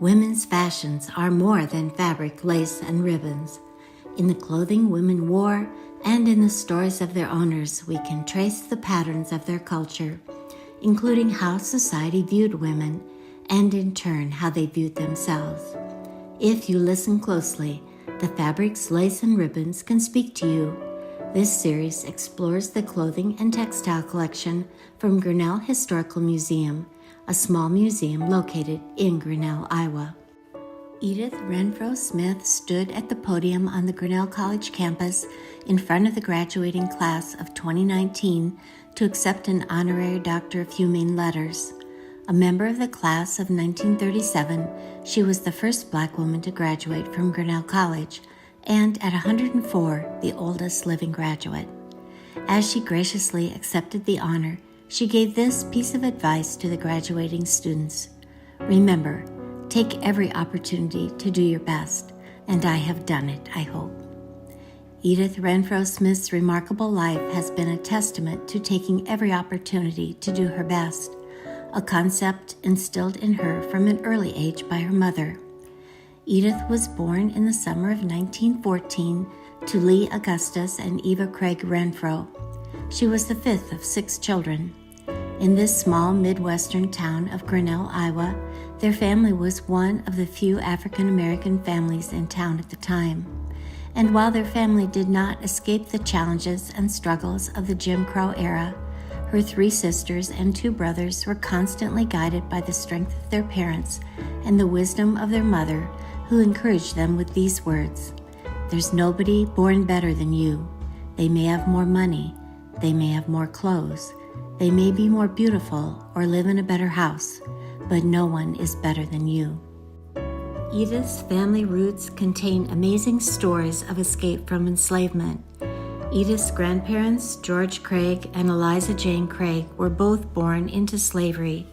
Women's fashions are more than fabric, lace, and ribbons. In the clothing women wore and in the stories of their owners, we can trace the patterns of their culture, including how society viewed women and in turn how they viewed themselves. If you listen closely, the fabrics, lace, and ribbons can speak to you. This series explores the clothing and textile collection from Grinnell Historical Museum, a small museum located in Grinnell, Iowa. Edith Renfrow Smith stood at the podium on the Grinnell College campus in front of the graduating class of 2019 to accept an honorary Doctor of Humane Letters. A member of the class of 1937, she was the first Black woman to graduate from Grinnell College, and at 104, the oldest living graduate. As she graciously accepted the honor, she gave this piece of advice to the graduating students. Remember, take every opportunity to do your best, and I have done it, I hope. Edith Renfrow Smith's remarkable life has been a testament to taking every opportunity to do her best, a concept instilled in her from an early age by her mother. Edith was born in the summer of 1914 to Lee Augustus and Eva Craig Renfrow. She was the fifth of 6 children. In this small Midwestern town of Grinnell, Iowa, their family was one of the few African-American families in town at the time. And while their family did not escape the challenges and struggles of the Jim Crow era, her 3 sisters and 2 brothers were constantly guided by the strength of their parents and the wisdom of their mother, who encouraged them with these words: "There's nobody born better than you. They may have more money, they may have more clothes, they may be more beautiful or live in a better house, but no one is better than you." Edith's family roots contain amazing stories of escape from enslavement. Edith's grandparents, George Craig and Eliza Jane Craig, were both born into slavery.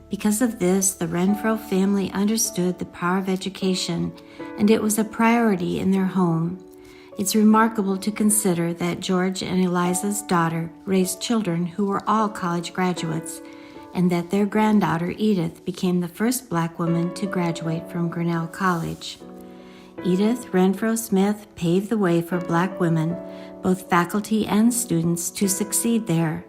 Because of this, the Renfrow family understood the power of education, and it was a priority in their home. It's remarkable to consider that George and Eliza's daughter raised children who were all college graduates, and that their granddaughter Edith became the first Black woman to graduate from Grinnell College. Edith Renfrow Smith paved the way for Black women, both faculty and students, to succeed there.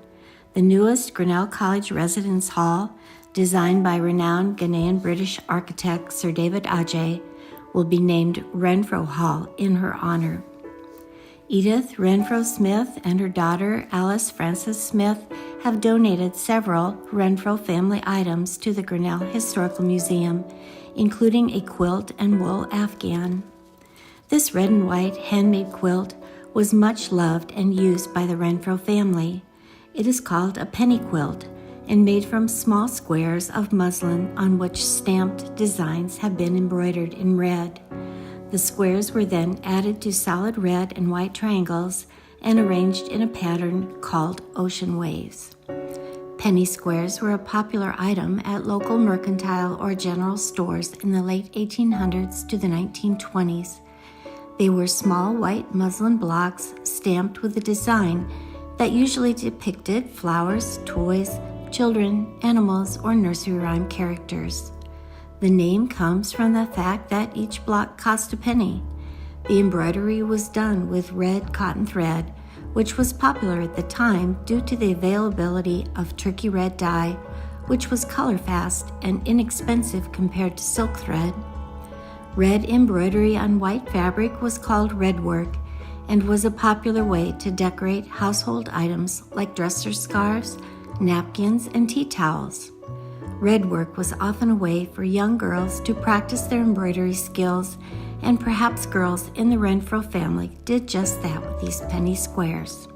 The newest Grinnell College Residence Hall, designed by renowned Ghanaian British architect Sir David Adjaye, will be named Renfrow Hall in her honor. Edith Renfrow Smith and her daughter Alice Frances Smith have donated several Renfrow family items to the Grinnell Historical Museum, including a quilt and wool afghan. This red and white handmade quilt was much loved and used by the Renfrow family. It is called a penny quilt and made from small squares of muslin on which stamped designs have been embroidered in red. The squares were then added to solid red and white triangles and arranged in a pattern called ocean waves. Penny squares were a popular item at local mercantile or general stores in the late 1800s to the 1920s. They were small white muslin blocks stamped with a design that usually depicted flowers, toys, children, animals, or nursery rhyme characters. The name comes from the fact that each block cost a penny. The embroidery was done with red cotton thread, which was popular at the time due to the availability of turkey red dye, which was color fast and inexpensive compared to silk thread. Red embroidery on white fabric was called red work and was a popular way to decorate household items like dresser scarves, napkins, and tea towels. Red work was often a way for young girls to practice their embroidery skills, and perhaps girls in the Renfrow family did just that with these penny squares.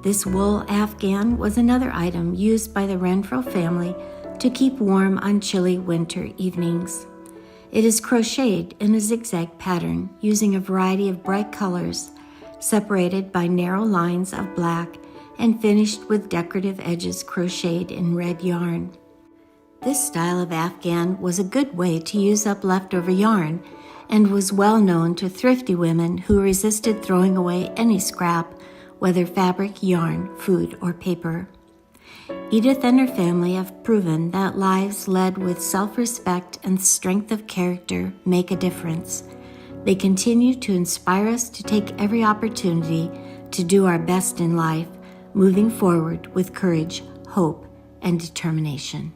This wool afghan was another item used by the Renfrow family to keep warm on chilly winter evenings. It is crocheted in a zigzag pattern using a variety of bright colors, separated by narrow lines of black and finished with decorative edges crocheted in red yarn. This style of afghan was a good way to use up leftover yarn and was well known to thrifty women who resisted throwing away any scrap, whether fabric, yarn, food, or paper. Edith and her family have proven that lives led with self-respect and strength of character make a difference. They continue to inspire us to take every opportunity to do our best in life, moving forward with courage, hope, and determination.